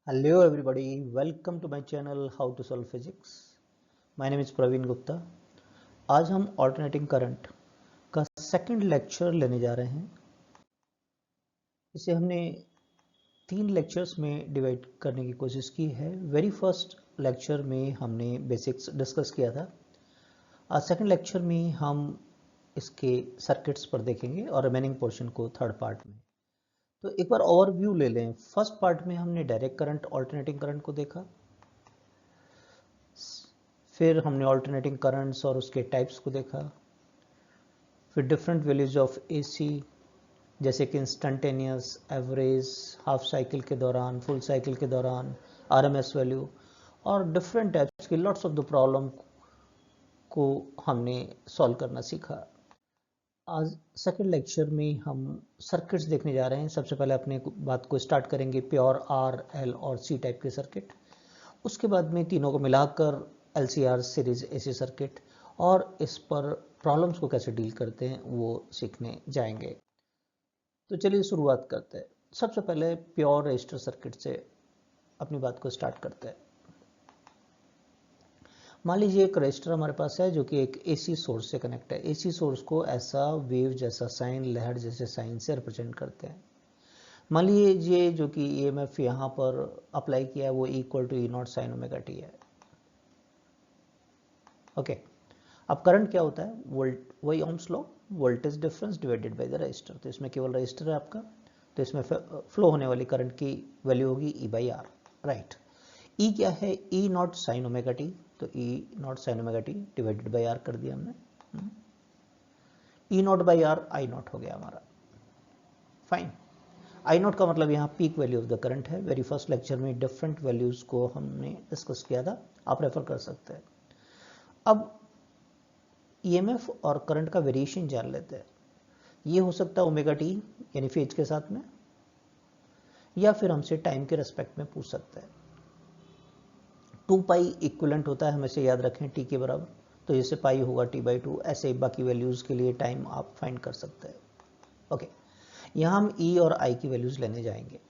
Hello everybody, welcome to my channel How to Solve Physics. My name is Praveen Gupta. आज हम alternating current का second lecture लेने जा रहे हैं. इसे हमने 3 लेक्चर्स में डिवाइड करने की कोशिश की है. वेरी फर्स्ट लेक्चर में हमने बेसिक्स डिस्कस किया था. आज सेकंड लेक्चर में हम इसके सर्किट्स पर देखेंगे और रिमेनिंग पोर्शन को थर्ड पार्ट में. तो एक बार ओवरव्यू ले लें. फर्स्ट पार्ट में हमने डायरेक्ट करंट, ऑल्टरनेटिंग करंट को देखा. फिर हमने ऑल्टरनेटिंग करंट्स और उसके टाइप्स को देखा. फिर डिफरेंट वैल्यूज ऑफ एसी, जैसे कि इंस्टेंटेनियस, एवरेज, हाफ साइकिल के दौरान, फुल साइकिल के दौरान, आरएमएस वैल्यू और डिफरेंट टाइप्स की लॉट्स ऑफ द प्रॉब्लम को हमने सॉल्व करना सीखा. आज सेकंड लेक्चर में हम सर्किट्स देखने जा रहे हैं. सबसे पहले अपने बात को स्टार्ट करेंगे प्योर आर, एल और सी टाइप के सर्किट. उसके बाद में तीनों को मिलाकर LCR सीरीज एसी सर्किट और इस पर प्रॉब्लम्स को कैसे डील करते हैं वो सीखने जाएंगे. तो चलिए शुरुआत करते हैं. सबसे पहले प्योर रेजिस्टर सर्किट से अपनी बात को स्टार्ट करते हैं. मान लीजिए एक रेजिस्टर हमारे पास है जो कि एक AC सोर्स से कनेक्ट है. AC सोर्स को ऐसा वेव जैसा साइन, लहर जैसे साइन से रिप्रेजेंट करते हैं. मान लीजिए जो कि EMF यहाँ पर अप्लाई किया है वो equal to E0 sine omega t है. ओके. अब करंट क्या होता है? वोल्ट, वही ohm's law, voltage difference divided by the resistor. तो इसमें केवल रेजिस्टर है आपका, तो इसमें फ्लो होने वाली करंट की वैल्यू होगी E/R. राइट. E क्या है? E0 sine omega T. तो E0 sine omega T divided by R कर दिया हमने. E0/R I0 हो गया हमारा. फाइन. I0 का मतलब यहाँ peak value of the current है. वेरी फर्स्ट लेक्चर में डिफरेंट वैल्यूज को हमने डिस्कस किया था, आप रेफर कर सकते हैं. अब EMF और करंट का वेरिएशन जान लेते हैं. ये हो सकता है ओमेगा टी यानी फेज के साथ में, या फिर हमसे टाइम के रेस्पेक्ट में पूछ सकते हैं. 2 पाई इक्विवेलेंट होता है, हमेशा याद रखें टी के बराबर. तो जैसे पाई होगा T/2, ऐसे बाकी वैल्यूज के लिए टाइम आप फाइंड कर सकते हैं. ओके. यहाँ हम E और I की वैल्यूज लेने जाएंगे.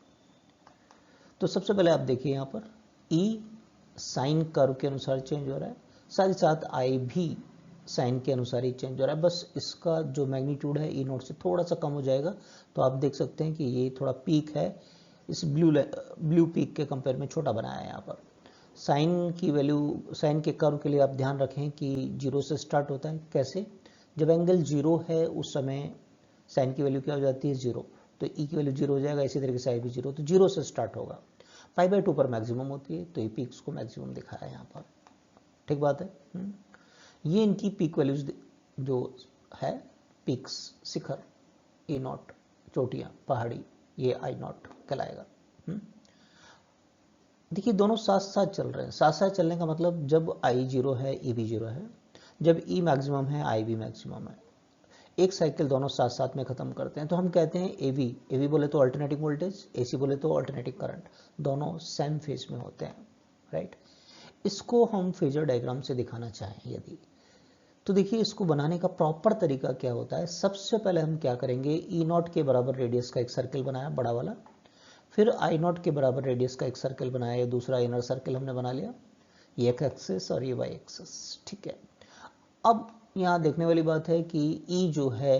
तो सबसे पहले आप देखिए यहाँ पर E साइन कर्व के अनुसार चेंज हो रहा है, साथ ही साथ I भी साइन के अनुसार ही चेंज हो रहा है. बस इसका जो मैग्नीट्यूड है E0 से थोड़ा सा कम हो जाएगा. तो आप देख सकते हैं कि ये थोड़ा पीक है, इस ब्लू पीक के कंपेयर में छोटा बनाया है यहाँ पर. साइन की वैल्यू, साइन के कर्व के लिए आप ध्यान रखें कि 0 से स्टार्ट होता है. कैसे? जब एंगल 0 है उस समय साइन की वैल्यू क्या हो जाती है? 0. तो E की वैल्यू 0 हो जाएगा. इसी तरीके से I भी 0. तो 0 से स्टार्ट होगा. 5/2 पर मैक्सिमम होती है, तो ये पीक्स को मैक्सिमम दिखाया है यहाँ पर. ठीक बात है. ये इनकी पीक वैल्यूज जो है, पीक्स, शिखर, E0 चोटियाँ, पहाड़ी, ये I0 कहलाएगा. देखिए दोनों साथ साथ चल रहे हैं. साथ साथ चलने का मतलब जब I 0 है E भी 0 है, जब E मैक्सिमम है I भी मैक्सिमम है. एक साइकिल दोनों साथ साथ में खत्म करते हैं. तो हम कहते हैं AV बोले तो अल्टरनेटिंग वोल्टेज, AC बोले तो अल्टरनेटिंग करंट, दोनों सेम फेज में होते हैं. राइट. इसको हम फेजर डायग्राम से दिखाना चाहें यदि, तो देखिए इसको बनाने का प्रॉपर तरीका क्या होता है. सबसे पहले हम क्या करेंगे, E0 के बराबर रेडियस का एक सर्किल बनाया बड़ा वाला, फिर I0 के बराबर रेडियस का एक सर्किल बनाया, ये दूसरा इनर सर्किल हमने बना लिया. ये एक एक्सिस और ये वाई एक्सिस. ठीक है. अब यहाँ देखने वाली बात है कि E जो है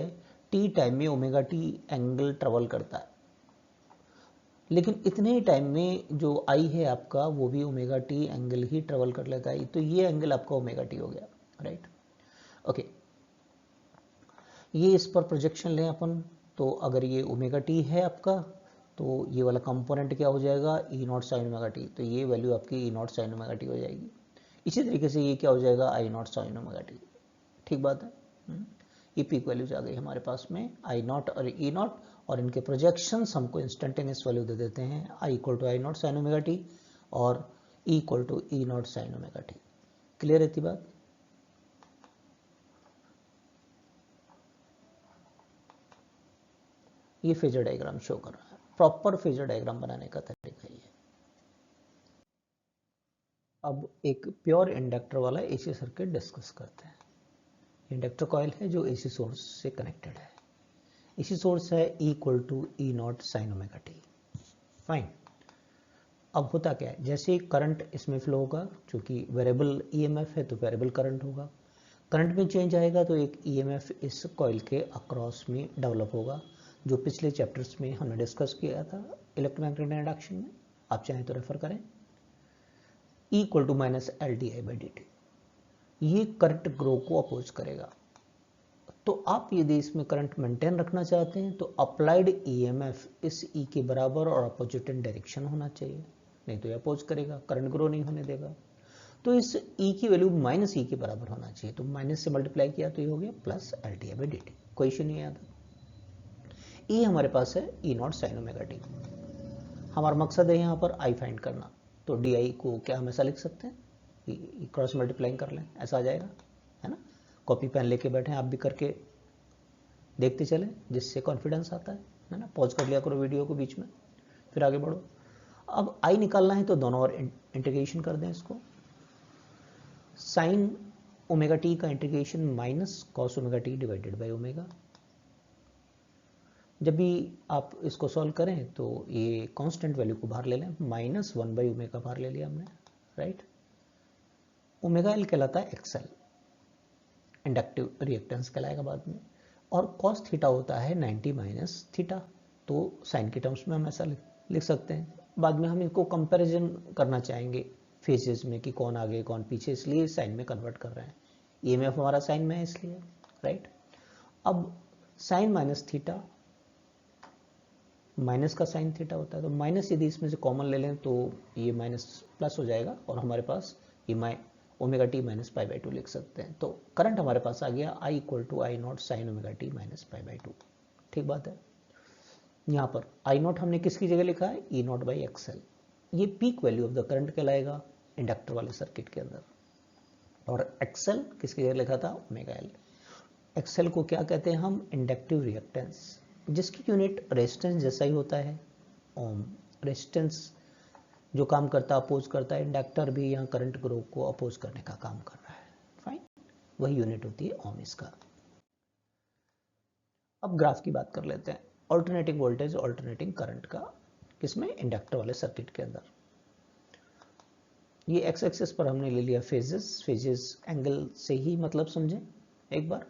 T टाइम में ओमेगा टी एंगल ट्रेवल करता है, लेकिन इतने ही टाइम में जो I है आपका वो भी ओमेगा टी एंगल ही ट्रेवल कर लेता है. तो ये एंगल आपका ओमेगा टी हो गया. राइट. ओके. ये इस पर प्रोजेक्शन लें अपन, तो अगर ये ओमेगा टी है आपका, तो ये वाला कंपोनेंट क्या हो जाएगा? E0 sine omega T. तो ये वैल्यू आपकी E0 साइन ओमेगा टी हो जाएगी. इसी तरीके से ये क्या हो जाएगा? I0 sine omega T. ठीक बात है. ये पीक वैल्यूज आ गई हमारे पास में I0 और E0, और इनके प्रोजेक्शंस हमको इंस्टेंटेनियस वैल्यू दे देते हैं. I equal to I0 sine omega t और E equal to E0 sine omega t. Clear रहती बात? ये फेजर डायग्राम शो कर रहा है. प्रॉपर फेजर डायग्राम बनाने का तरीका ये है. अब एक प्योर इंडक्टर वाला AC सर्किट डिस्कस करते हैं. इंडक्टर कॉइल है जो AC सोर्स से कनेक्टेड है. AC सोर्स है E equal to E0 sine omega t. Fine. अब होता क्या है, जैसे करंट इसमें फ्लो होगा, चूंकि वेरिएबल ईएमएफ है तो वेरिएबल करंट होगा, करंट में चेंज आएगा तो एक ईएमएफ इस कॉइल के अक्रॉस में डेवलप होगा, जो पिछले चैप्टर्स में हमने डिस्कस किया था इलेक्ट्रोमैग्नेटिक इंडक्शन में, आप चाहें तो रेफर करें। E equal to minus L D I by D T, ये करंट ग्रो को अपोज करेगा। तो आप यदि इसमें करंट मेंटेन रखना चाहते हैं तो अप्लाइड ईएमएफ इस ई के बराबर और अपोजिट इन डायरेक्शन होना चाहिए, नहीं तो ये अपोज करेगा, करंट ग्रो नहीं होने देगा। तो इस ई की वैल्यू माइनस ई के बराबर होना चाहिए, तो माइनस से मल्टीप्लाई किया तो ये हो गया plus L T I by D T, कोई इशू नहीं आया था। ई हमारे पास है ई नॉट साइन ओमेगा टी, हमारा मकसद है यहाँ पर आई फाइंड करना, तो डी आई को क्या हम ऐसा लिख सकते हैं, क्रॉस मल्टीप्लाइंग कर लें, ऐसा आ जाएगा, है ना। कॉपी पेन लेके बैठे आप भी करके देखते चले, जिससे कॉन्फिडेंस आता है ना। पॉज कर लिया करो वीडियो को बीच में, फिर आगे बढ़ो। अब आई निकालना है तो दोनों और इंटीग्रेशन कर दें इसको, साइन ओमेगा टी का integration minus cos omega T divided by omega. जब भी आप इसको सॉल्व करें तो ये कांस्टेंट वैल्यू को बाहर ले लें, माइनस 1 बाई ओमेगा बाहर ले लिया हमने, राइट। ओमेगा एल कहलाता है एक्सएल, इंडक्टिव रिएक्टेंस कहलाएगा बाद में, और कॉस थीटा होता है 90 माइनस थीटा, तो साइन के टर्म्स में हम ऐसा लिख सकते हैं। बाद में हम इनको कंपैरिजन करना चाहेंगे फेजेस में कि कौन आगे कौन पीछे, इसलिए साइन में कन्वर्ट कर रहे हैं, ईएमएफ हमारा साइन में है इसलिए, राइट। अब साइन माइनस थीटा, माइनस का साइन थीटा होता है, तो माइनस यदि इसमें से कॉमन ले लें तो ये माइनस प्लस हो जाएगा, और हमारे पास ये omega T minus pi by two लिख सकते हैं। तो करंट हमारे पास आ गया I equal to I naught sine omega T minus pi by two, ठीक बात है। यहाँ पर आई नॉट हमने किसकी जगह लिखा है, ई नॉट बाई एक्सएल, ये peak value of the current कहलाएगा इंडक्टर वाले सर्किट के अंदर, और एक्सएल किसकी जगह लिखा था, ओमेगा एल। एक्सएल को क्या कहते हैं हम, इंडक्टिव रिएक्टेंस, जिसकी यूनिट रेजिस्टेंस जैसा ही होता है, ओम। रेजिस्टेंस जो काम करता है अपोज करता है, इंडक्टर भी यहाँ करंट ग्रो को अपोज करने का काम कर रहा है, फाइन, वही यूनिट होती है ओम इसका। अब ग्राफ की बात कर लेते हैं, ऑल्टरनेटिंग वोल्टेज ऑल्टरनेटिंग करंट का, किसमें, इंडक्टर वाले सर्किट के अंदर। ये एक्स एक्सिस पर हमने ले लिया फेजेस, फेजेस एंगल से ही मतलब समझें एक बार,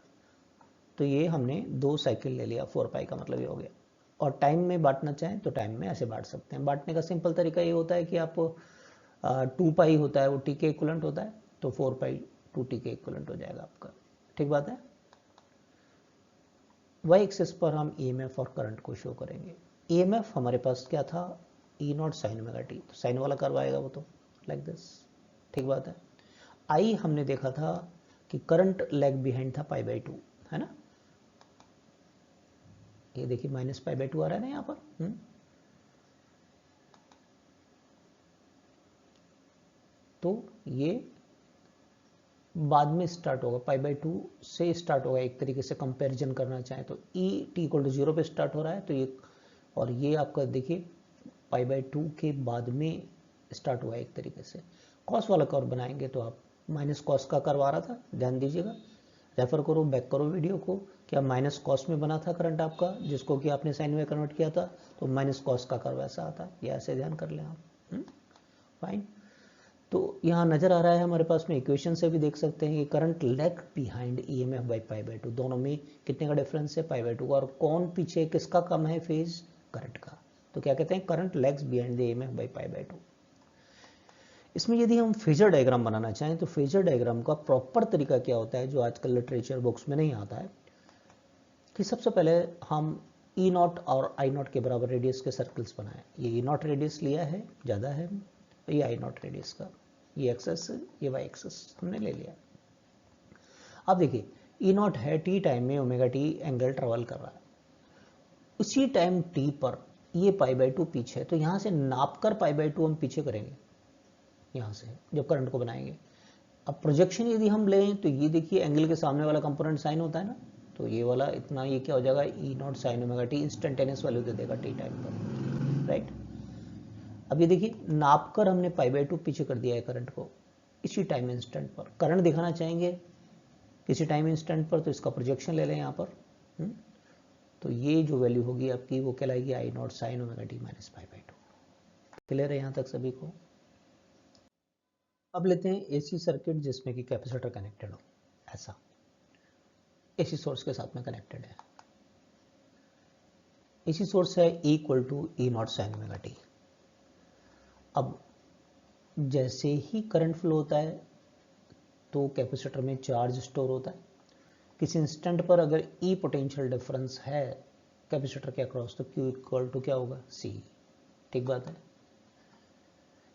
तो ये हमने 2 साइकिल ले लिया, 4 पाई का मतलब ये हो गया। और टाइम में बांटना चाहें तो टाइम में ऐसे बांट सकते हैं। बांटने का सिंपल तरीका ये होता है कि आप 2 पाई होता है वो टी के इक्वलेंट होता है, तो 4 पाई 2 टी के इक्वलेंट हो जाएगा आपका, ठीक बात है। वाई एक्सिस पर हम ईएमएफ और करंट को शो करेंगे। ईएमएफ हमारे पास क्या था, ई नॉट साइन ओमेगा टी, तो साइन वाला कर्व आएगा वो, तो लाइक दिस, ठीक बात है। आई हमने देखा था कि करंट लैग बिहाइंड था पाई बाई 2, है ना, ये देखिए माइनस पाई बाई 2 आ रहा है ना यहाँ पर, तो ये बाद में स्टार्ट होगा, पाई बाई 2 से स्टार्ट होगा, एक तरीके से कंपैरिजन करना चाहें तो ई टी इक्वल टू 0 पे स्टार्ट हो रहा है, तो ये, और ये आपका देखिए पाई बाई 2 के बाद में स्टार्ट हुआ है एक तरीके से। कॉस वाला कर्व बनाएंगे तो आप माइनस कॉस का कर्व आ रहा था, ध्यान दीजिएगा, रेफर करो, बैक करो वीडियो को, क्या माइनस कॉस में बना था करंट आपका, जिसको कि आपने साइन में कन्वर्ट किया था, तो माइनस कॉस का कर्व ऐसा आता है, या ऐसे ध्यान कर लें आप, फाइन। तो यहाँ नजर आ रहा है हमारे पास में, इक्वेशन से भी देख सकते हैं कि current lag behind EMF by pi by 2, दोनों में कितने का डिफरेंस है, पाई बाई 2 का, और कौन पीछे किसका कम है फेज, करंट का, तो क्या कहते हैं, current lags behind the EMF by pi by 2। इसमें यदि हम फेजर डायग्राम बनाना चाहें तो फेजर डायग्राम का प्रॉपर तरीका क्या होता है, जो आजकल लिटरेचर बुक्स में नहीं आता है, कि सबसे पहले हम ई नॉट और आई नॉट के बराबर रेडियस के सर्कल्स बनाएं। ये ई नॉट रेडियस लिया है, ज़्यादा है, ये आई नॉट रेडियस का, ये एक्सेस, ये वाई एक्सेस हमने ले लिया। अब देखिए ई नॉट है टी टाइम में ओमेगा टी एंगल ट्रेवल कर रहा है, उसी टाइम टी पर ये पाई बाई 2 पीछे है, तो यहाँ से नापकर पाई बाई 2 हम पीछे करेंगे, यहाँ से जब करंट को बनाएंगे। अब प्रोजेक्शन यदि हम लें तो ये देखिए एंगल के सामने वाला कंपोनेंट साइन होता है ना, तो ये वाला इतना, ये क्या हो जाएगा, E naught sine omega T, instantaneous value दे देगा टी टाइम पर, राइट। अब ये देखिए नापकर हमने पाई बाई 2 पीछे कर दिया है करंट को, इसी टाइम इंस्टेंट पर करंट दिखाना चाहेंगे किसी टाइम इंस्टेंट पर, तो इसका प्रोजेक्शन ले लें यहाँ पर, तो ये जो वैल्यू होगी आपकी वो कहलाएगी I naught sine omega T minus pi by 2। Clear है यहाँ तक सभी को? अब लेते हैं एसी सर्किट जिसमें कि कैपेसिटर कनेक्टेड हो, ऐसा एसी सोर्स के साथ में कनेक्टेड है। एसी सोर्स है E equal to E naught sine omega t. अब जैसे ही करंट फ्लो होता है तो कैपेसिटर में चार्ज स्टोर होता है। किसी इंस्टेंट पर अगर E पोटेंशियल डिफरेंस है कैपेसिटर के अक्रॉस तो Q इक्वल टू क्या होगा, C। ठीक बात है।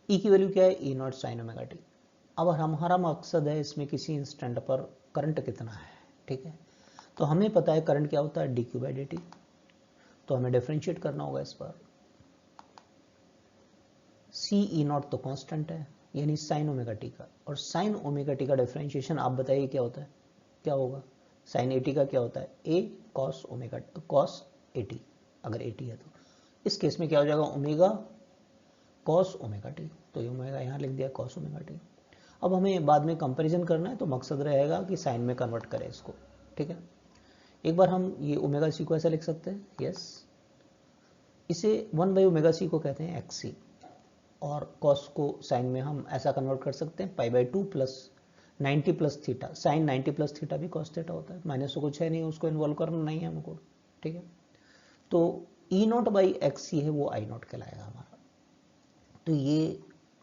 E की वैल्यू क्या है, ई नॉट साइन ओमेगा टी। अब हमारा मकसद है इसमें किसी इंस्टेंट पर करंट कितना है, ठीक है। तो हमें पता है करंट क्या होता है, dq बाई dt। तो हमें डिफरेंशिएट करना होगा इस पर। C ई नॉट तो कांस्टेंट है यानी साइन ओमेगा टी का, और साइन ओमेगा टी का डिफरेंशिएशन आप बताइए क्या होता है, क्या होगा, साइन ए टी का क्या होता है, a cos omega cos A T. अगर ए टी है तो इस केस में क्या हो जाएगा, ओमेगा कॉस ओमेगा टी। तो ये ओमेगा यहाँ लिख दिया कॉस ओमेगा टी। अब हमें बाद में कंपैरिजन करना है तो मकसद रहेगा कि साइन में कन्वर्ट करें इसको, ठीक है। एक बार हम ये ओमेगा सी को ऐसा लिख सकते हैं, यस। इसे 1 बाई ओमेगा सी को कहते हैं एक्स सी, और कॉस को साइन में हम ऐसा कन्वर्ट कर सकते हैं pi by 2 plus 90 plus theta. Sine 90 plus theta भी कॉस थीटा होता है, माइनस तो कुछ है नहीं, उसको इन्वॉल्व करना नहीं है हमको, ठीक है। तो ई नॉट बाई एक्स सी है वो आई नॉट कहलाएगा हमारा। तो ये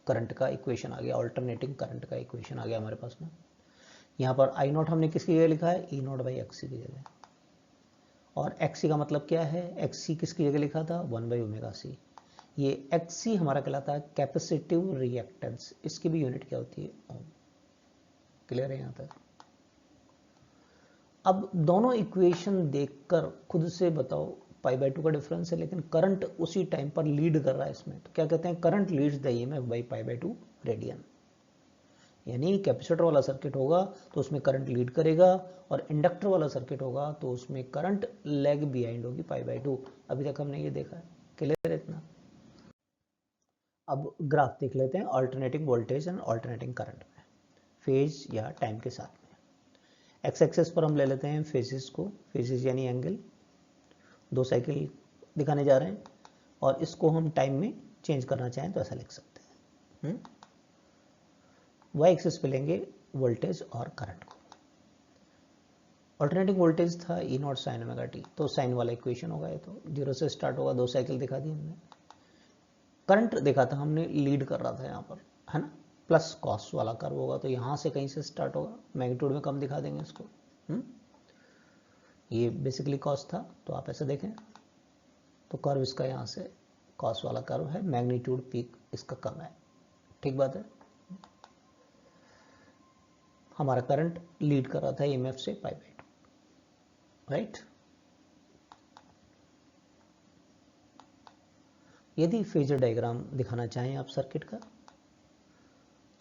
करंट का इक्वेशन आ गया, ऑल्टरनेटिंग करंट का इक्वेशन आ गया हमारे पास में। यहाँ पर आई नॉट हमने किसकी जगह लिखा है, ई नॉट बाई एक्स सी की जगह। और एक्स सी का मतलब क्या है, एक्स सी किसकी जगह लिखा था, 1 बाई ओमेगा सी। ये एक्स सी हमारा कहलाता है कैपेसिटिव रिएक्टेंस। इसकी भी यूनिट क्या होती है, ओम। क्लियर है यहाँ तक? अब दोनों इक्वेशन देखकर खुद से बताओ, पाई बाई 2 का डिफरेंस है लेकिन करंट उसी टाइम पर लीड कर रहा है इसमें, तो क्या कहते हैं, current leads the EMF by pi by 2 radian. यानी कैपेसिटर वाला सर्किट होगा तो उसमें करंट लीड करेगा, और इंडक्टर वाला सर्किट होगा तो उसमें करंट लैग बिहाइंड होगी पाई बाई 2। अभी तक हमने ये देखा है, क्लियर है इतना? अब ग्राफ देख लेते हैं alternating voltage and alternating current में, फेज या टाइम के साथ में। एक्स एक्सेस पर हम ले लेते हैं फेजेस को, फेजेस यानी एंगल, 2 साइकिल दिखाने जा रहे हैं, और इसको हम टाइम में चेंज करना चाहें तो ऐसा लिख सकते हैं। वाई एक्सेस पे लेंगे वोल्टेज और करंट को। अल्टरनेटिंग वोल्टेज था ई नॉट साइन ओमेगा टी, तो साइन वाला इक्वेशन होगा ये, तो 0 से स्टार्ट होगा, 2 साइकिल दिखा दी हमने। करंट देखा था हमने, लीड कर रहा था यहाँ पर, है ना, प्लस कॉस वाला कर्व होगा, तो यहाँ से कहीं से स्टार्ट होगा, मैग्नीट्यूड में कम दिखा देंगे इसको। ये बेसिकली कॉस था, तो आप ऐसे देखें तो कर्व इसका यहाँ से कॉस वाला कर्व है, मैग्नीट्यूड पीक इसका कम है, ठीक बात है। हमारा करंट लीड कर रहा था ईएमएफ से पाई बाई 2, राइट। यदि फेजर डायग्राम दिखाना चाहें आप सर्किट का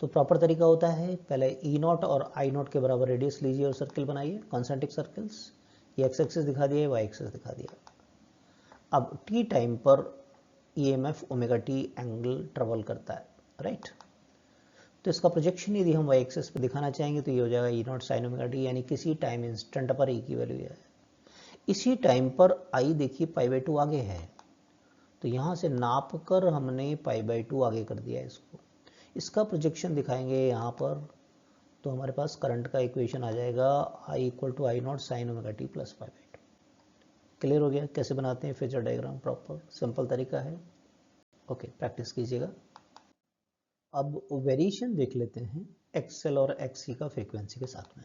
तो प्रॉपर तरीका होता है, पहले ई नॉट और आई नॉट के बराबर रेडियस लीजिए और सर्किल बनाइए, कॉन्सेंट्रिक सर्कल्स। ये एक्स एक्सिस दिखा दिया, वाई एक्सिस दिखा दिया। अब टी टाइम पर EMF omega T angle travel करता है, राइट। तो इसका प्रोजेक्शन यदि हम वाई एक्सिस पे दिखाना चाहेंगे तो ये हो जाएगा E naught sine omega T, यानी किसी टाइम इंस्टेंट पर ई की वैल्यू है। इसी टाइम पर आई देखिए पाई बाई 2 आगे है, तो यहाँ से नाप कर हमने पाई बाई 2 आगे कर दिया इसको। इसका प्रोजेक्शन दिखाएंगे यहाँ पर, तो हमारे पास करंट का इक्वेशन आ जाएगा I equal to I naught sine omega T plus pi by 2। Clear हो गया कैसे बनाते हैं फेजर डायग्राम, प्रॉपर सिंपल तरीका है। ओके, प्रैक्टिस कीजिएगा। अब वेरिएशन देख लेते हैं एक्सएल और एक्ससी का फ्रीक्वेंसी के साथ में।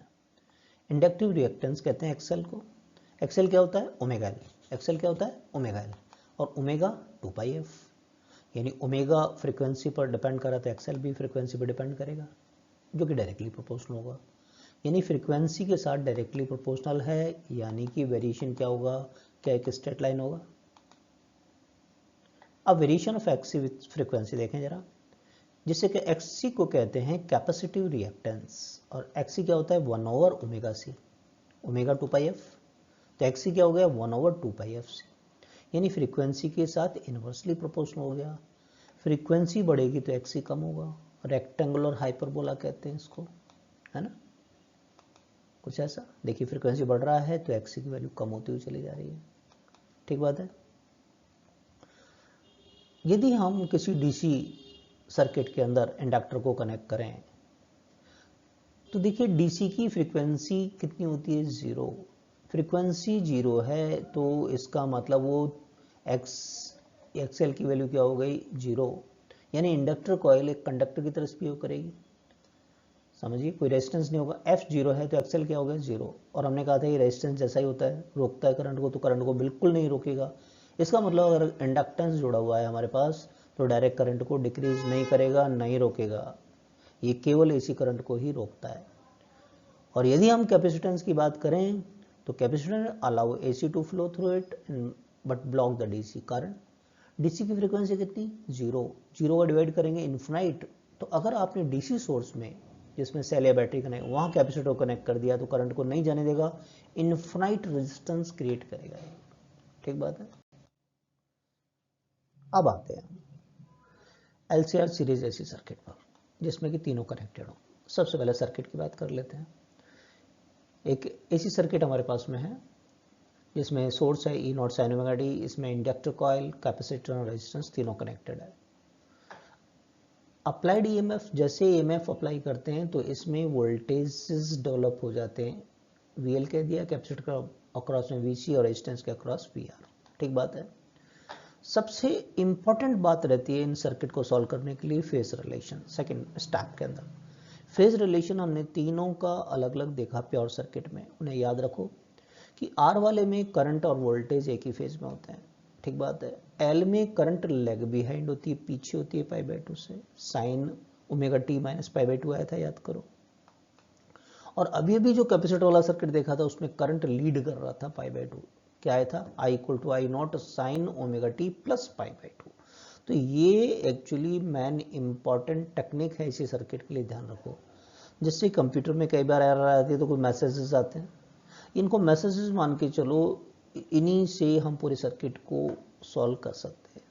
इंडक्टिव रिएक्टेंस कहते हैं एक्सएल को। एक्सएल क्या होता है, ओमेगा एल। एक्सएल क्या होता है, ओमेगा एल, और ओमेगा 2 पाई एफ। यानी ओमेगा फ्रीक्वेंसी पर डिपेंड कर रहा था, एक्सएल भी फ्रीक्वेंसी पर डिपेंड करेगा, जो कि डायरेक्टली प्रोपोर्शनल होगा। यानी फ्रीक्वेंसी के साथ डायरेक्टली प्रोपोर्शनल है, यानी कि वेरिएशन क्या होगा, क्या एक स्ट्रेट लाइन होगा। अब वेरिएशन ऑफ एक्ससी विथ फ्रीक्वेंसी देखें जरा, जिससे कि एक्ससी को कहते हैं कैपेसिटिव रिएक्टेंस, और एक्ससी क्या होता है 1 ओवर ओमेगा सी, ओमेगा 2 पाई एफ। तो एक्ससी क्या हो गया 1 ओवर 2 पाई एफ सी, यानी फ्रीक्वेंसी के साथ इन्वर्सली प्रोपोर्शनल हो गया। फ्रीक्वेंसी बढ़ेगी तो एक्ससी कम होगा, रेक्टेंगुलर हाइपरबोला कहते हैं इसको, है ना, कुछ ऐसा। देखिए फ्रीक्वेंसी बढ़ रहा है तो एक्ससी की वैल्यू कम होती हुई चली जा रही है, ठीक बात है। यदि हम किसी डीसी सर्किट के अंदर इंडक्टर को कनेक्ट करें तो देखिए डीसी की फ्रीक्वेंसी कितनी होती है, 0। फ्रीक्वेंसी 0 है तो इसका मतलब वो एक्सएल की वैल्यू क्या हो गई, 0। यानी इंडक्टर कॉइल एक कंडक्टर की तरह बिहेव करेगी। समझिए, कोई रेजिस्टेंस नहीं होगा, एफ 0 है तो एक्सएल क्या होगा, 0। और हमने कहा था ये रेजिस्टेंस जैसा ही होता है, रोकता है करंट को, तो करंट को बिल्कुल नहीं रोकेगा। इसका मतलब अगर इंडक्टेंस जुड़ा हुआ है हमारे पास तो डायरेक्ट करंट को डिक्रीज नहीं करेगा, नहीं रोकेगा, ये केवल एसी करंट को ही रोकता है। और यदि हम कैपेसिटेंस की बात करें तो capacitor allow AC to flow through it but block the DC current. DC की फ्रीक्वेंसी कितनी, 0। 0 का डिवाइड करेंगे इन्फिनाइट। तो अगर आपने डीसी सोर्स में जिसमें सेल या बैटरी कनेक्ट, वहां कैपेसिटर को कनेक्ट कर दिया तो करंट को नहीं जाने देगा, इन्फिनाइट रेजिस्टेंस क्रिएट करेगा। ठीक बात है। अब आते हैं एलसीआर सीरीज एसी सर्किट पर जिसमें कि तीनों कनेक्टेड हो। सबसे पहले सर्किट की बात कर लेते हैं। एक एसी सर्किट हमारे पास में है जिसमें सोर्स है ई नॉट साइन ओमेगा डी, इसमें इंडक्टर कॉइल, कैपेसिटर और रेजिस्टेंस तीनों कनेक्टेड है। अप्लाइड ईएमएफ, जैसे ईएमएफ अप्लाई करते हैं तो इसमें वोल्टेजेस डेवलप हो जाते हैं। वीएल कह दिया, कैपेसिटर का अक्रॉस में वीसी और रेजिस्टेंस के अक्रॉस वीआर। ठीक बात है। सबसे इंपॉर्टेंट बात रहती है इन सर्किट को सॉल्व करने के लिए फेज रिलेशन। सेकंड स्टेप के अंदर फेज रिलेशन हमने तीनों का अलग अलग देखा प्योर सर्किट में। उन्हें याद रखो कि आर वाले में करंट और वोल्टेज एक ही फेज में होते हैं। ठीक बात है। एल में करंट लेग बिहाइंड होती है, पीछे होती है पाई बाय 2 से। Sign omega T minus pi by 2 आया था, याद करो। और अभी अभी जो कैपेसिटर वाला सर्किट देखा था उसमें करंट लीड कर रहा था पाई बाय 2। क्या आया था, I equal to I naught sine omega T plus pi by 2। तो ये एक्चुअली मैन इंपॉर्टेंट टेक्निक है इसी सर्किट के लिए, ध्यान रखो। जिससे कंप्यूटर में कई बार एरर आती है तो कोई मैसेजेस आते हैं, इनको मैसेजेस मान के चलो, इन्हीं से हम पूरे सर्किट को सॉल्व कर सकते हैं।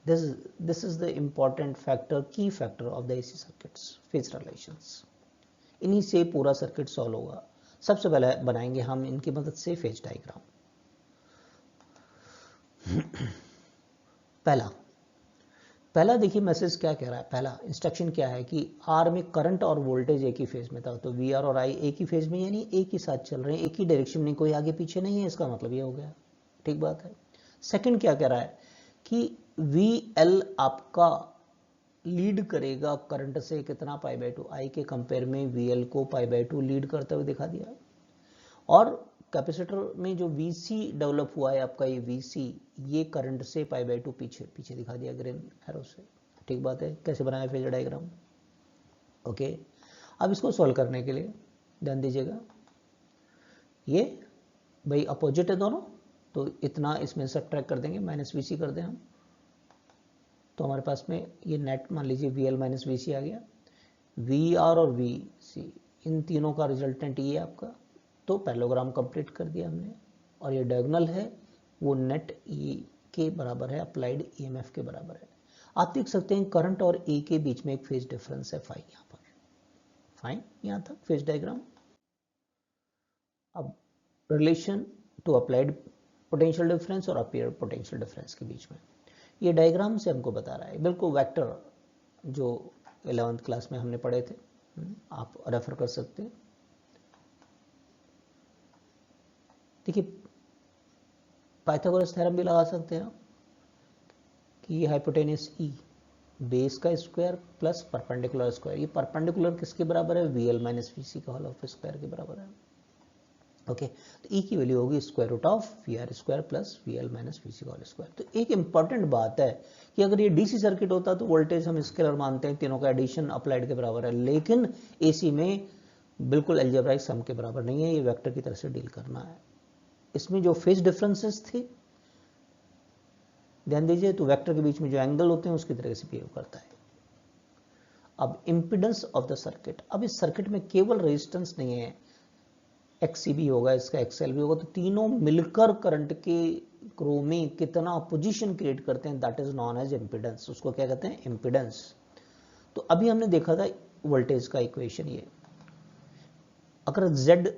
This is the important factor, key factor of the AC circuits, phase relations. इन्हीं से पूरा सर्किट सॉल्व होगा। सबसे पहले बनाएंगे हम इनकी मदद से फेज डायग्राम। पहला देखिए मैसेज क्या कह रहा है। पहला इंस्ट्रक्शन क्या है कि आर में करंट और वोल्टेज एक ही फेज में था, तो वी आर और आई एक ही फेज में, यानी एक ही साथ चल रहे हैं, एक ही डायरेक्शन में, कोई आगे पीछे नहीं है। इसका मतलब ये हो गया। ठीक बात है। सेकंड क्या कह रहा है कि वी एल आपका लीड करेगा करंट से कितना, पाई बाय 2। आई के कंपेयर में वी एल को पाई बाय 2 लीड करते हुए दिखा दिया। और कैपेसिटर में जो वीसी डेवलप हुआ है आपका, ये वीसी ये करंट से पाई बाय 2 पीछे पीछे दिखा दिया ग्रीन एरो से। ठीक बात है। कैसे बनाया फेजर डायग्राम, ओके। अब इसको सॉल्व करने के लिए ध्यान दीजिएगा, ये भाई अपोजिट है दोनों, तो इतना इसमें सब्ट्रैक्ट कर देंगे, माइनस वीसी कर दें हम, तो हमारे पास में ये नेट मान लीजिए वी एल माइनस वी सी आ गया। वी आर और वी सी इन तीनों का रिजल्टेंट ये आपका, तो पैरेललोग्राम कंप्लीट कर दिया हमने। और ये डायगोनल है वो नेट ई के बराबर है, अप्लाइड ईएमएफ के बराबर है। आप देख सकते हैं करंट और ए के बीच में एक फेज डिफरेंस है फाई, यहाँ पर फाइन, यहाँ तक फेज डायग्राम। अब relation to applied potential difference और अपियर पोटेंशियल डिफरेंस के बीच में ये डायग्राम से हमको बता रहा है, बिल्कुल वेक्टर जो 11th क्लास में हमने पढ़े थे, आप रेफर कर सकते हैं। देखिए पाइथागोरस थ्योरम भी लगा सकते हैं कि ये हाइपोटेनस ई बेस का स्क्वायर प्लस परपेंडिकुलर स्क्वायर, ये परपेंडिकुलर किसके बराबर है, we L minus V C का होल ऑफ स्क्वायर के बराबर है। ओके, तो ई की वैल्यू होगी square root of V R square plus V L minus V C का होल स्क्वायर। तो एक इंपॉर्टेंट बात है कि अगर ये डीसी सर्किट होता तो वोल्टेज हम स्केलर मानते हैं, तीनों का एडिशन अप्लाइड के बराबर है, लेकिन एसी में बिल्कुल अलजेब्राइक सम के बराबर नहीं है, ये वेक्टर की तरह से डील करना है। इसमें जो फेज डिफरेंसेस थे ध्यान दीजिए, तो वेक्टर के बीच में जो एंगल होते हैं उसकी तरह से बिहेव करता है। अब इंपिडेंस ऑफ द सर्किट, अब इस सर्किट में केवल रेजिस्टेंस नहीं है, एक्सी भी होगा, इसका एक्सएल भी होगा, तो तीनों मिलकर करंट के क्रो में कितना पोजीशन क्रिएट करते हैं, that is known as impedance. उसको क्या कहते हैं, इंपिडेंस। तो अभी हमने देखा था वोल्टेज का इक्वेशन, ये अगर जेड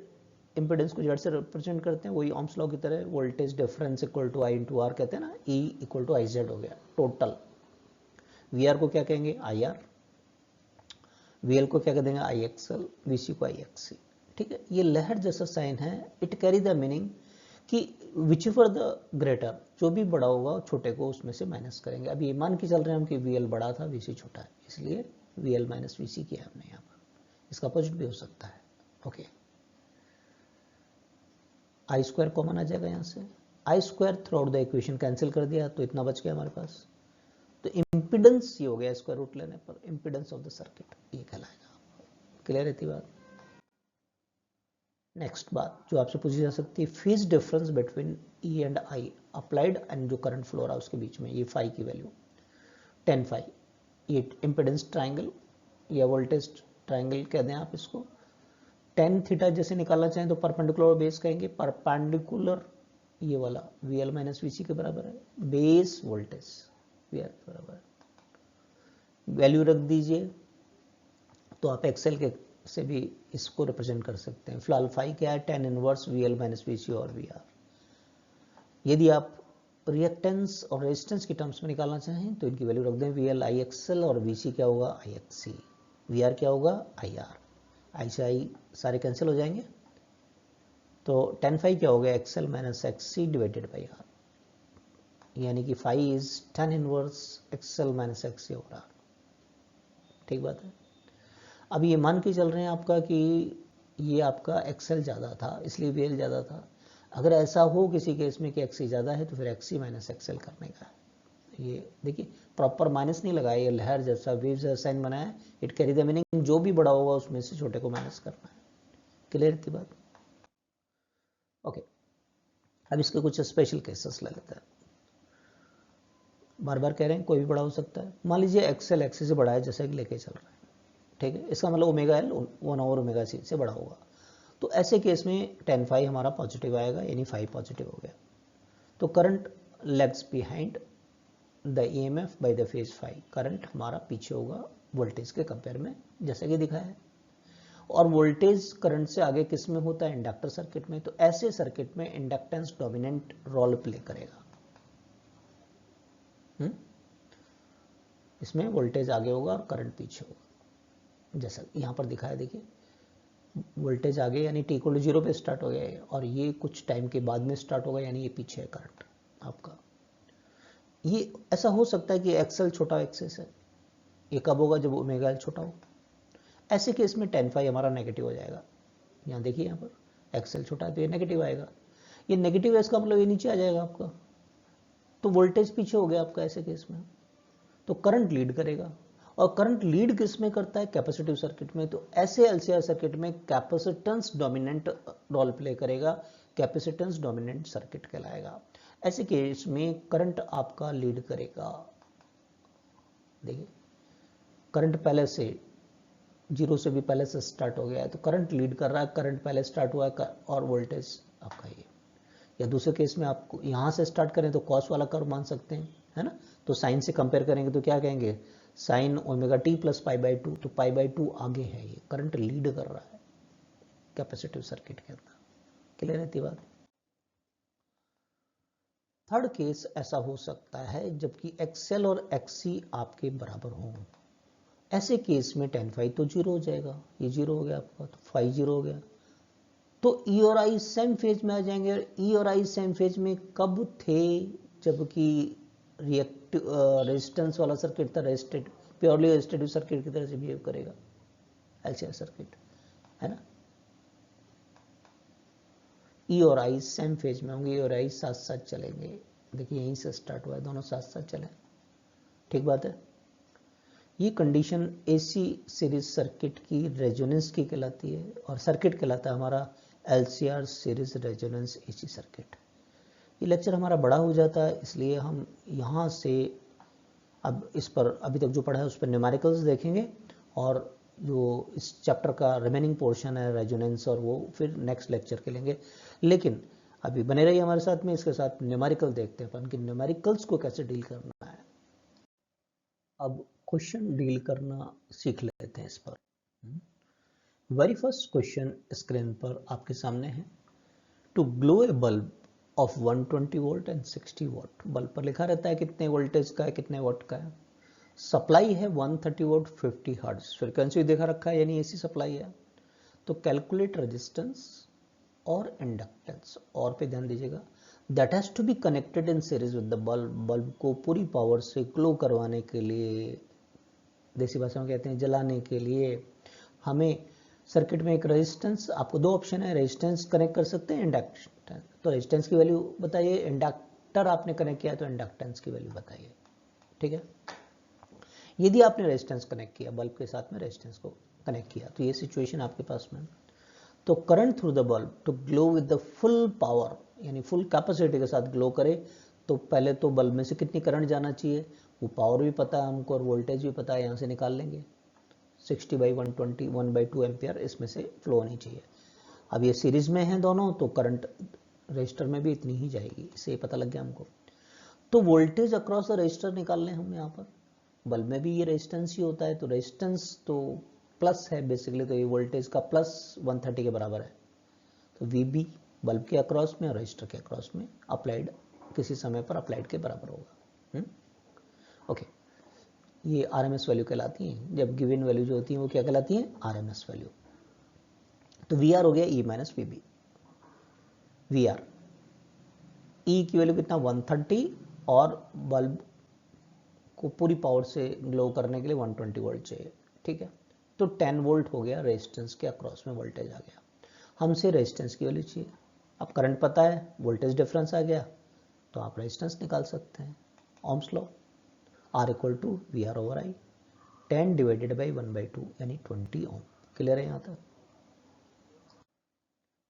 इंपिडेंस को जेड से रिप्रेजेंट करते हैं, वही ओम्स लॉ की तरह, voltage difference equal to I into R कहते हैं ना, E equal to I Z हो गया टोटल। VR को क्या कहेंगे IR, VL को क्या कह देंगे IXL, VC को IXC। ठीक है, ये लहर जैसा साइन है, इट कैरी द मीनिंग कि विच एवर द ग्रेटर, जो भी बड़ा होगा छोटे को उसमें से माइनस करेंगे। अब ये मान के चल रहे हैं हम कि VL बड़ा था VC छोटा है, इसलिए VL माइनस VC किया हमने यहाँ पर। इसका अपोजिट भी हो सकता है। ओके, आई स्क्वायर कॉमन आ जाएगा यहाँ से, I square throughout the equation cancel कर दिया तो इतना बच गया हमारे पास। तो इम्पिडेंस ये हो गया स्क्वायर रूट लेने पर, इम्पिडेंस ऑफ द सर्किट ये कहलाएगा। क्लियर रहती बात। नेक्स्ट बात जो आपसे पूछी जा सकती है, phase difference between E and I applied and जो करंट फ्लो रहा है उसके बीच में, ये फाई की वैल्यू tan फाई, ये इम्पिडेंस ट्राइंगल या वोल्टेज ट्राइंगल कह दें आप इसको। tan थीटा जैसे निकालना चाहें तो परपेंडिकुलर बेस कहेंगे, परपेंडिकुलर ये वाला VL माइनस VC के बराबर है, बेस वोल्टेज VR के बराबर है। वैल्यू रख दीजिए तो आप एक्सेल के से भी इसको रिप्रेजेंट कर सकते हैं। फिलहाल फाई क्या है, tan inverse VL minus VC और VR। यदि आप रिएक्टेंस और रेजिस्टेंस की टर्म्स में निकालना चाहें तो इनकी वैल्यू रख दें, VL IXL और VC क्या होगा IXC, VR क्या होगा IR। आई से आई सारे कैंसिल हो जाएंगे, तो tan फाई क्या हो गया XL minus XC divided by R, यानी कि phi is tan inverse XL minus XC और R। ठीक बात है। अब ये मान के चल रहे हैं आपका कि ये आपका XL ज़्यादा था इसलिए VL ज़्यादा था। अगर ऐसा हो किसी केस में कि XC ज़्यादा है तो फिर XC माइनस XL करने का है। ये देखिए प्रॉपर माइनस नहीं लगाया, ये लहर जैसा वेव जैसा साइन बनाया, इट कैरी द मीनिंग जो भी बड़ा होगा उसमें से छोटे को माइनस करना है। क्लियर थी बात। ओके, अब इसके कुछ स्पेशल केसेस ले लेते हैं। बार बार कह रहे हैं कोई भी बड़ा हो सकता है। मान लीजिए XL XC से बड़ा है जैसा कि लेके चल रहा है, ठीक है, इसका मतलब ओमेगा L 1/ωc से बड़ा होगा। तो ऐसे केस में tan फाई हमारा पॉजिटिव आएगा, यानी फाई पॉजिटिव हो गया। तो current lags behind the EMF by the phase phi, current हमारा पीछे होगा वोल्टेज के कंपेयर में जैसा कि दिखा है। और वोल्टेज करंट से आगे किस में होता है, इंडक्टर सर्किट में। तो ऐसे सर्किट में इंडक्टेंस डोमिनेंट रोल प्ले करेगा। इसमें वोल्टेज आगे होगा और करंट पीछे होगा, जैसा यहाँ पर दिखा है। देखिए वोल्टेज आगे यानी t इक्वल टू 0 पे स्टार्ट हो गया है, और ये कुछ टाइम के बाद में स्टार्ट होगा, यानी ये पीछे है करंट आपका। ये ऐसा हो सकता है कि XL छोटा एक्सेस है, ये कब होगा जब ओमेगा L छोटा हो। ऐसे केस में tan फाई हमारा नेगेटिव हो जाएगा। यहाँ देखिए, यहाँ पर XL छोटा है तो ये नेगेटिव आएगा। ये नेगेटिव है इसका मतलब ये नीचे आ जाएगा आपका, तो वोल्टेज पीछे हो गया आपका ऐसे केस में। तो करंट लीड करेगा, और करंट लीड किस में करता है, कैपेसिटिव सर्किट में। तो ऐसे LCR सर्किट में कैपेसिटेंस डोमिनेंट रोल प्ले करेगा, कैपेसिटेंस डोमिनेंट सर्किट कहलाएगा। ऐसे केस में करंट आपका लीड करेगा। देखिए करंट पहले से 0 से भी पहले से स्टार्ट हो गया है, तो करंट लीड कर रहा है, करंट पहले स्टार्ट हुआ है और वोल्टेज आपका ये। या दूसरे केस में आपको यहाँ से स्टार्ट करें तो कॉस वाला कर्व मान सकते हैं, है ना। तो साइन से कंपेयर करेंगे तो क्या कहेंगे, साइन ओमेगा टी प्लस π/2, तो π/2 आगे है, ये करंट लीड कर रहा है कैपेसिटिव सर्किट के अंदर। क्लियर रहती बात। थर्ड केस ऐसा हो सकता है जबकि XL और XC आपके बराबर हों। ऐसे केस में tan फाई तो 0 हो जाएगा, ये 0 हो गया आपका, तो फाई 0 हो गया। तो E और I सेम फेज में आ जाएंगे। और E और I सेम फेज में कब थे, जबकि रेजिस्टेंस वाला सर्किट था, रेजिस्टेड प्योरली रेजिस्टेटिव सर्किट की तरह से बिहेव करेगा LCR सर्किट, है ना। E और I सेम फेज में होंगे, E और I साथ साथ चलेंगे। देखिए यहीं से स्टार्ट हुआ है, दोनों साथ साथ चले। ठीक बात है। ये कंडीशन AC सीरीज सर्किट की रेजोनेंस की कहलाती है, और सर्किट कहलाता है हमारा LCR series resonance AC circuit. ये लेक्चर हमारा बड़ा हो जाता है, इसलिए हम यहाँ से अब इस पर अभी तक जो पढ़ा है उस पर न्यूमेरिकल्स देखेंगे, और जो इस चैप्टर का रिमेनिंग पोर्शन है रेजोनेंस, और वो फिर नेक्स्ट लेक्चर के लेंगे। लेकिन अभी बने रहिए हमारे साथ में, इसके साथ न्यूमेरिकल देखते हैं अपन कि न्यूमेरिकल्स को कैसे डील करना है। अब क्वेश्चन डील करना सीख लेते हैं इस पर। वेरी फर्स्ट क्वेश्चन स्क्रीन पर आपके सामने है, to glow a bulb of 120 volt and 60 watt. Bulb पर लिखा रहता है कितने वोल्टेज का है, कितने वॉट का है। सप्लाई है 130 वोल्ट 50 हर्ट्ज, फ्रिक्वेंसी देखा रखा है यानी एसी सप्लाई है। तो कैलकुलेट रेजिस्टेंस और इंडक्टेंस, और पे ध्यान दीजिएगा, that has to be connected in series with the bulb. Bulb को पूरी पावर से ग्लो करवाने के लिए, देसी भाषा में कहते हैं जलाने के लिए, हमें सर्किट में एक रेजिस्टेंस, आपको दो ऑप्शन है, रेजिस्टेंस कनेक्ट कर सकते हैं, इंडक्टेंस। तो रेजिस्टेंस की वैल्यू बताइए, इंडक्टर आपने कनेक्ट किया तो इंडक्टेंस की वैल्यू बताइए। ठीक है, यदि आपने रेजिस्टेंस कनेक्ट किया, बल्ब के साथ में रेजिस्टेंस को कनेक्ट किया, तो ये सिचुएशन आपके पास में, तो current through the bulb to glow with the full power, यानी फुल कैपेसिटी के साथ ग्लो करे, तो पहले तो बल्ब में से कितनी करंट जाना चाहिए, वो पावर भी पता है हमको और वोल्टेज भी पता है, यहाँ से निकाल लेंगे। 60/120 1/2 एम्पियर इसमें से फ्लो होनी चाहिए। अब ये सीरीज में है दोनों, तो करंट रजिस्टर में भी इतनी ही जाएगी, इससे ये पता लग गया हमको। तो वोल्टेज अक्रॉस द रजिस्टर निकाल लें हम यहाँ पर, बल्ब में भी ये रेजिस्टेंस ही होता है, तो रेजिस्टेंस तो प्लस है बेसिकली, तो ये वोल्टेज का प्लस 130 के बराबर है। तो VB बल्ब के अक्रॉस में और रजिस्टर के अक्रॉस में अप्लाइड, किसी समय पर अप्लाइड के बराबर होगा। ओके, ये RMS वैल्यू कहलाती हैं। जब गिवन वैल्यू जो होती है वो क्या कहलाती है, RMS वैल्यू। तो VR हो गया E minus VB। VR E की वैल्यू कितना 130, और बल्ब को पूरी पावर से ग्लो करने के लिए 120 वोल्ट चाहिए। ठीक है, तो 10 वोल्ट हो गया, रेजिस्टेंस के अक्रॉस में वोल्टेज आ गया। हमसे रेजिस्टेंस की वैल्यू चाहिए, अब करंट पता है, वोल्टेज डिफरेंस आ गया, तो आप रेजिस्टेंस निकाल सकते हैं। Ohm's law, R = VR/I, 10 divided by 1/2 यानी 20 ओम। क्लियर है यहाँ तक।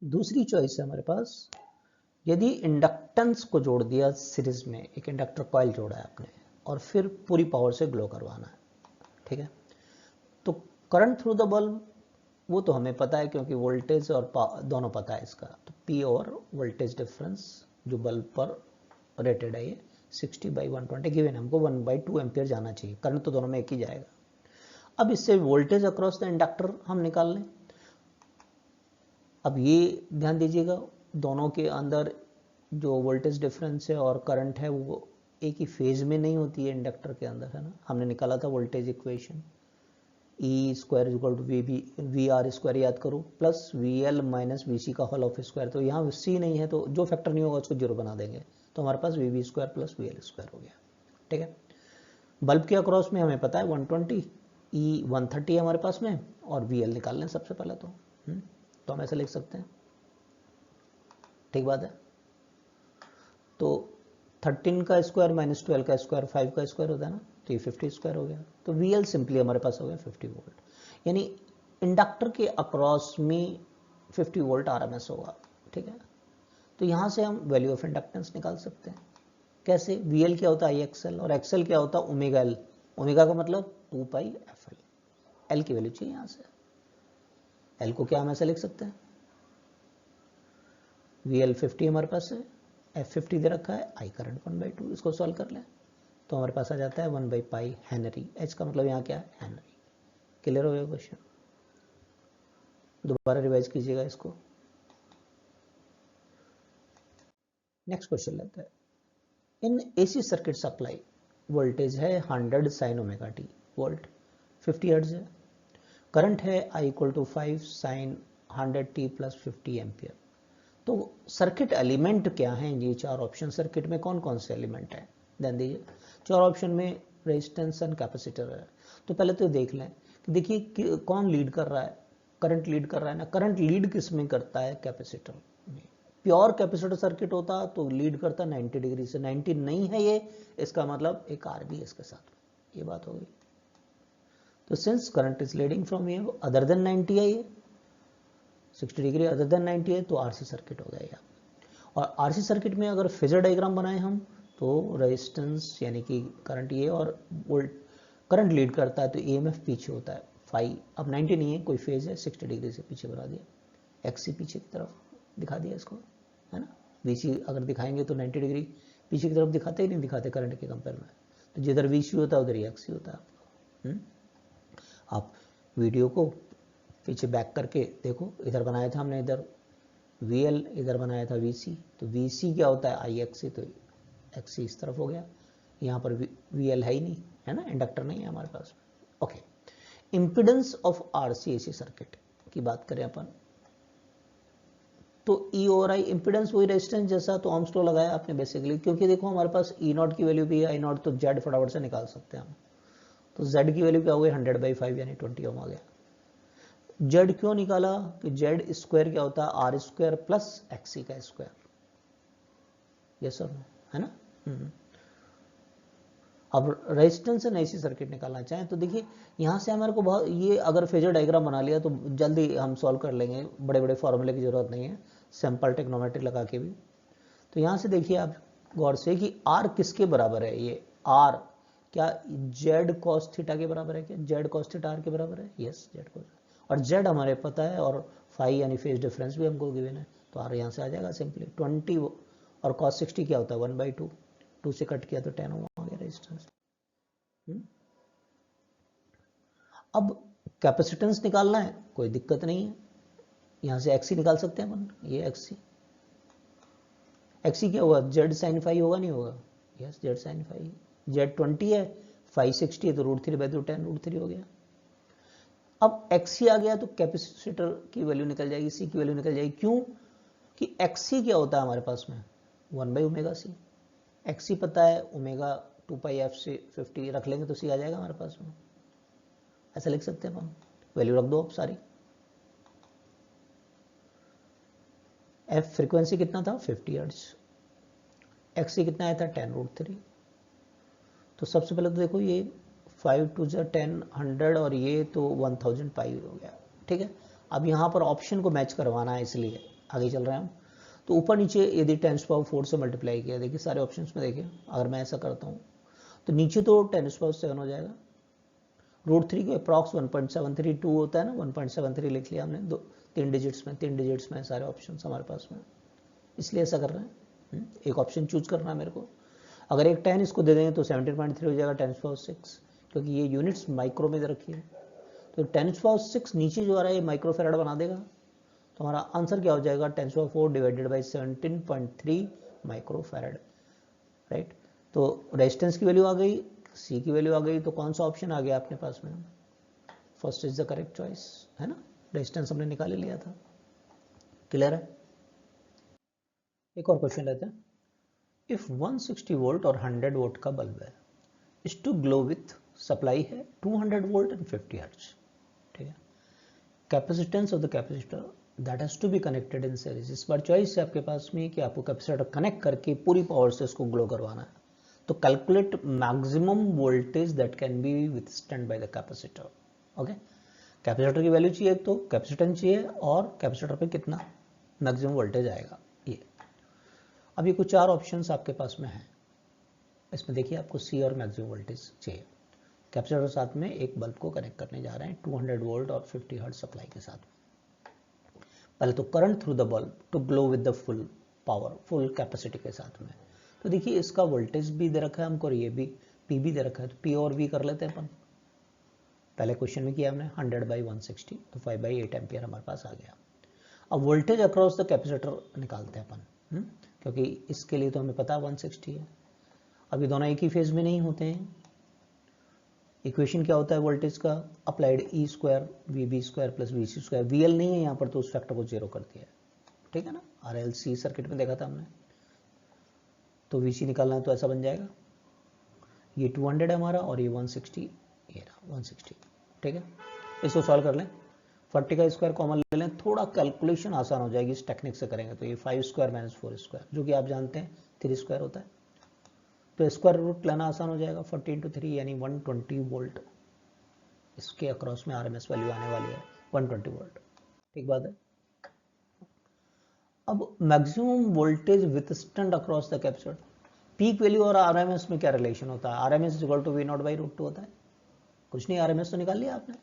दूसरी चॉइस है हमारे पास, यदि इंडक्टेंस को जोड़ दिया सीरीज में, एक इंडक्टर कॉइल जोड़ा है आपने, और फिर पूरी पावर से ग्लो करवाना है। ठीक है, तो करंट थ्रू द बल्ब वो तो हमें पता है, क्योंकि वोल्टेज और दोनों पता है इसका। तो P और वोल्टेज डिफरेंस जो बल्ब पर रेटेड है, ये 60/120 गिवन, हमको 1/2 एम्पियर जाना चाहिए, करंट तो दोनों में एक ही जाएगा। अब इससे वोल्टेज अक्रॉस द इंडक्टर हम निकाल लें। अब ये ध्यान दीजिएगा, दोनों के अंदर जो वोल्टेज डिफरेंस है और करंट है वो एक ही फेज में नहीं होती है इंडक्टर के अंदर, है ना। हमने निकाला था वोल्टेज इक्वेशन, E² = VR² याद करो, प्लस VL माइनस VC का होल ऑफ स्क्वायर। तो यहाँ C नहीं है, तो जो फैक्टर नहीं होगा उसको जीरो बना देंगे, तो हमारे पास VB² + VL² हो गया। ठीक है, बल्ब के अक्रॉस में हमें पता है 120, E 130 है हमारे पास में, और VL निकाल लें सबसे पहले तो हम ऐसे लिख सकते हैं। ठीक बात है, तो 13 का स्क्वायर माइनस 12 का स्क्वायर 5 का स्क्वायर होता है ना, तो ये 50² हो गया। तो VL सिंपली हमारे पास हो गया 50 वोल्ट, यानी इंडक्टर के अक्रॉस में 50 वोल्ट RMS होगा। ठीक है, तो यहाँ से हम वैल्यू ऑफ इंडक्टेंस निकाल सकते हैं। कैसे, VL क्या होता है IXL, और XL क्या होता है ओमेगा L। ओमेगा का मतलब 2πfL, L की वैल्यू चाहिए यहाँ से। L को क्या हम ऐसे लिख सकते हैं, VL 50 हमारे पास है, F50 दे रखा है, I करंट 1/2, इसको सॉल्व कर लें तो हमारे पास आ जाता है 1/π हेनरी। H का मतलब यहाँ क्या है, हेनरी। क्लियर हो गया क्वेश्चन, दोबारा रिवाइज कीजिएगा इसको। नेक्स्ट क्वेश्चन लेते हैं। इन AC सर्किट सप्लाई वोल्टेज है 100 sin ωt वोल्ट, 50 हर्ट्ज है। करंट है I = 5 sin 100t + 50 एम्पियर। तो सर्किट एलिमेंट क्या हैं, ये चार ऑप्शन सर्किट में कौन कौन से एलिमेंट हैं, ध्यान दीजिए। चार ऑप्शन में रेजिस्टेंस एंड कैपेसिटर है। तो पहले तो देख लें कि देखिए कौन लीड कर रहा है, करंट लीड कर रहा है ना। करंट लीड किस में करता है, कैपेसिटर में। प्योर कैपेसिटर सर्किट होता तो लीड करता 90 डिग्री से, 90 नहीं है ये, इसका मतलब एक R भी इसके साथ, ये बात हो गई। तो since current is leading from ये अदर देन 90 है, ये 60 डिग्री अदर देन 90 है, तो RC सर्किट हो गया। और RC सर्किट में अगर फेजर डायग्राम बनाए हम, तो रेजिस्टेंस यानी कि करंट ये, और वोल्ट करंट लीड करता है तो EMF पीछे होता है फाई। अब 90 नहीं है, कोई फेज है, 60 डिग्री से पीछे बना दिया, XC पीछे की तरफ दिखा दिया इसको, है ना। VC अगर दिखाएंगे तो 90 डिग्री पीछे की तरफ दिखाते ही नहीं दिखाते करंट के कंपेयर में, तो जिधर VC होता है उधर ही XC होता है। आप वीडियो को पीछे बैक करके देखो, इधर बनाया था हमने, इधर VL, इधर बनाया था VC। तो VC क्या होता है IXC, तो XC इस तरफ हो गया, यहाँ पर VL है ही नहीं, है ना, इंडक्टर नहीं है हमारे पास। Okay, impedance of RC AC circuit की बात करें अपन, तो ई और आई इम्पिडेंस वही रेजिस्टेंस जैसा, तो ओम्स लॉ लगाया आपने बेसिकली, क्योंकि देखो हमारे पास ई नॉट की वैल्यू भी है, आई नॉट, तो जेड फटाफट से निकाल सकते हैं हम। तो जेड की वैल्यू क्या हो गई 100/5 यानी 20 ओम आ गया। जेड क्यों निकाला कि जेड स्क्वायर क्या होता है आर स्क्वायर प्लस एक्सी का स्क्वायर, यस सर, है ना। अब रेजिस्टेंस से नई सी सर्किट निकालना चाहें तो देखिए यहाँ से हमारे को बहुत, ये अगर फेजर डायग्राम बना लिया तो जल्दी हम सॉल्व कर लेंगे, बड़े बड़े फॉर्मूले की जरूरत नहीं है, सिंपल टेक्नोमेट्री लगा के भी। तो यहाँ से देखिए आप गौर से कि आर किसके बराबर है, ये आर क्या जेड कॉस थीटा के बराबर है क्या, जेड कॉस थीटा आर के बराबर है, यस जेड कॉस, और जेड हमारे पता है, और फाई यानी फेज डिफरेंस भी हमको गिवन है, तो आर यहाँ से आ जाएगा सिंपली 20, और कॉस 60 क्या होता है 1/2, 2 से कट किया तो 10 ओम आ गया रेजिस्टेंस। अब कैपेसिटेंस निकालना है, कोई दिक्कत नहीं है, यहां से एक्सी निकाल सकते हैं अपन, ये एक्सी, एक्सी क्या होगा जेड साइन फाई होगा, नहीं होगा, yes Z sine phi, Z 20 है, फाई 60 है, तो √3/10 √3 हो गया। अब एक्सी आ गया तो कैपेसिटर की वैल्यू निकल जाएगी, सी की वैल्यू निकल जाएगी, क्यों कि एक्सी क्या होता है हमारे पास में 1/ω_c, एक्सी पता है ओमेगा 2πf से 50 रख लेंगे तो सी आ जाएगा हमारे पास में, ऐसा लिख सकते हैं हम, वैल्यू रख दो अब सारी। एफ फ्रीक्वेंसी कितना था 50 हर्ट्ज, एक्सी कितना आया था 10√3। तो सबसे पहले तो देखो ये 5 2 10 100 और ये तो 1000 पाई हो गया, ठीक है। अब यहाँ पर ऑप्शन को मैच करवाना है, इसलिए आगे चल रहे हैं हम। तो ऊपर नीचे यदि 10⁴ से मल्टीप्लाई किया, देखिए सारे ऑप्शंस में देखिए, अगर मैं ऐसा करता हूँ तो नीचे तो 10⁻7 हो जाएगा, √3 को अप्रॉक्स 1.732 होता है ना, 1.73 लिख लिया हमने, दो 3 डिजिट्स में सारे ऑप्शंस हमारे पास में, इसलिए ऐसा कर रहे हैं। एक ऑप्शन चूज करना है मेरे को, अगर एक 10 इसको दे देंगे तो 17.3 हो जाएगा 10⁻6, क्योंकि ये यूनिट्स माइक्रो में दे रखी है, तो 10⁻6 नीचे जो आ रहा है ये माइक्रोफेराड बना देगा, तो हमारा आंसर क्या हो जाएगा 10⁴ डिवाइडेड बाई 17.3 माइक्रोफेराड, राइट। तो रेजिस्टेंस की वैल्यू आ गई, सी की वैल्यू आ गई, तो कौन सा ऑप्शन आ गया अपने पास में, first is the correct choice, है ना, रेजिस्टेंस हमने निकाल लिया था। क्लियर है। एक और क्वेश्चन लेते हैं, इफ 160 वोल्ट और 100 वोल्ट का बल्ब है, इस टू ग्लो विथ सप्लाई है 200 वोल्ट एंड 50 हर्ट्ज, ठीक है, capacitance of the capacitor that has to be connected in series, इस बार चॉइस है आपके पास में कि आपको कैपेसिटर कनेक्ट करके पूरी पावर से इसको ग्लो करवाना है, तो calculate maximum voltage that can be withstand by the capacitor. Okay, capacitor की वैल्यू चाहिए, तो कैपेसिटेंस चाहिए, और कैपेसिटर पे कितना मैक्सिमम वोल्टेज आएगा ये। अब ये कुछ 4 ऑप्शंस आपके पास में हैं, इसमें देखिए आपको सी और मैक्सिमम वोल्टेज चाहिए। कैपेसिटर साथ में एक बल्ब को कनेक्ट करने जा रहे हैं 200 वोल्ट और 50 हर्ट्ज सप्लाई के साथ। पहले तो current through the bulb to glow with the full power, full capacity के साथ में। तो देखिए इसका वोल्टेज भी दे रखा है हमको, और ये भी पी भी दे रखा है, तो पी और वी कर लेते हैं अपन। पहले क्वेश्चन में किया हमने 100/160, तो 5/8 एम्पियर हमारे पास आ गया। अब वोल्टेज अक्रॉस द कैपेसिटर निकालते हैं अपन, क्योंकि इसके लिए तो हमें पता है 160 है। अब ये दोनों एक ही फेज में नहीं होते हैं। इक्वेशन क्या होता है वोल्टेज का, applied E square V B square plus V C square, V L नहीं है यहाँ पर तो उस फैक्टर को 0 कर दिया है, ठीक है ना, आर एल सी सर्किट में देखा था हमने। तो वी सी निकालना है तो ऐसा बन जाएगा, ये 200 है हमारा और ये 160, ये रहा 160, ठीक है। इसको सॉल्व कर लें, 40 का स्क्वायर कॉमन ले लें, थोड़ा कैलकुलेशन आसान हो जाएगी इस टेक्निक से करेंगे, तो ये 5 स्क्वायर माइनस 4 स्क्वायर, जो कि आप जानते हैं 3 स्क्वायर होता है, तो स्क्वायर रूट लेना आसान हो जाएगा। 40 × 3 यानी 120 वोल्ट, इसके अक्रॉस में आरएमएस वैल्यू आने वाली है 120 वोल्ट, ठीक बात है। अब maximum voltage withstand across the capacitor, peak value और आरएमएस में क्या रिलेशन होता है, आरएमएस इक्वल टू V0/√2 होता है, कुछ नहीं, आरएमएस तो निकाल लिया आपने,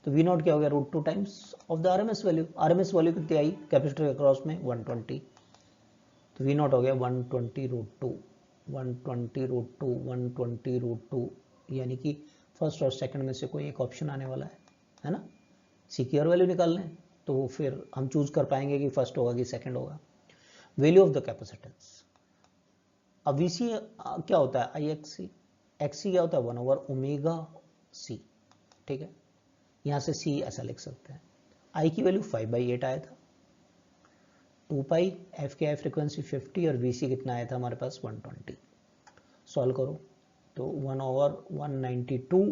तो V0 क्या हो गया √2 times of the RMS value, RMS value कितनी आई कैपेसिटर के अक्रॉस में 120, तो V0 हो गया 120√2, 120√2, 120√2, यानी कि फर्स्ट और सेकंड में से कोई एक ऑप्शन आने वाला है ना। सी की और वैल्यू निकाल लें तो फिर हम चूज कर पाएंगे कि फर्स्ट होगा कि सेकंड होगा। वैल्यू ऑफ द कैपेसिटेंस, अब वीसी क्या होता है IXC, XC क्या होता है 1/ω/C, ठीक है, यहाँ से C ऐसा लिख सकते हैं। I की वैल्यू 5/8 आया था, 2 पाई, F की आई फ्रिक्वेंसी 50 और VC कितना आया था हमारे पास 120। सॉल्व करो तो 1/192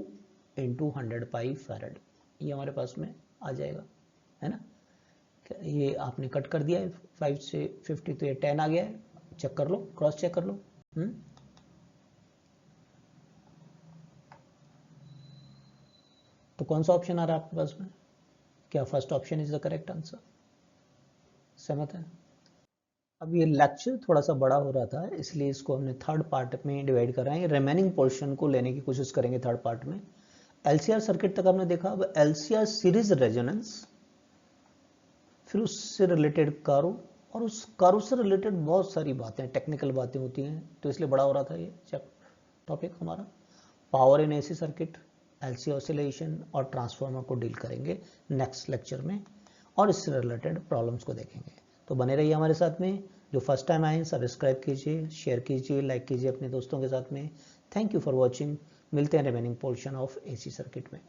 इंटू 100 पाई फैरड, ये हमारे पास में आ जाएगा, है ना। ये आपने कट कर दिया है 5 से 50, तो ये 10 आ गया है, चेक कर लो, क्रॉस चेक कर लो। तो कौन सा ऑप्शन आ रहा है आपके पास में, क्या first option is the correct answer? सहमत है? अब ये लेक्चर थोड़ा सा बड़ा हो रहा था, इसलिए इसको हमने थर्ड पार्ट में डिवाइड कर रहे हैं। रिमेनिंग पोर्शन को लेने की कोशिश करेंगे थर्ड पार्ट में। एलसीआर सर्किट तक हमने देखा, अब एलसीआर सीरीज रेजोनेंस, फिर उससे रिलेटेड कारो, और उस कारो से रिलेटेड बहुत सारी बातें, टेक्निकल बातें होती हैं, तो इसलिए बड़ा हो रहा था ये टॉपिक हमारा। Power in AC circuit, LC oscillation और ट्रांसफार्मर को डील करेंगे नेक्स्ट लेक्चर में, और इससे रिलेटेड प्रॉब्लम्स को देखेंगे। तो बने रहिए हमारे साथ में। जो फर्स्ट टाइम आए सब्सक्राइब कीजिए, शेयर कीजिए, लाइक कीजिए अपने दोस्तों के साथ में। Thank you for watching. मिलते हैं remaining portion of AC circuit में।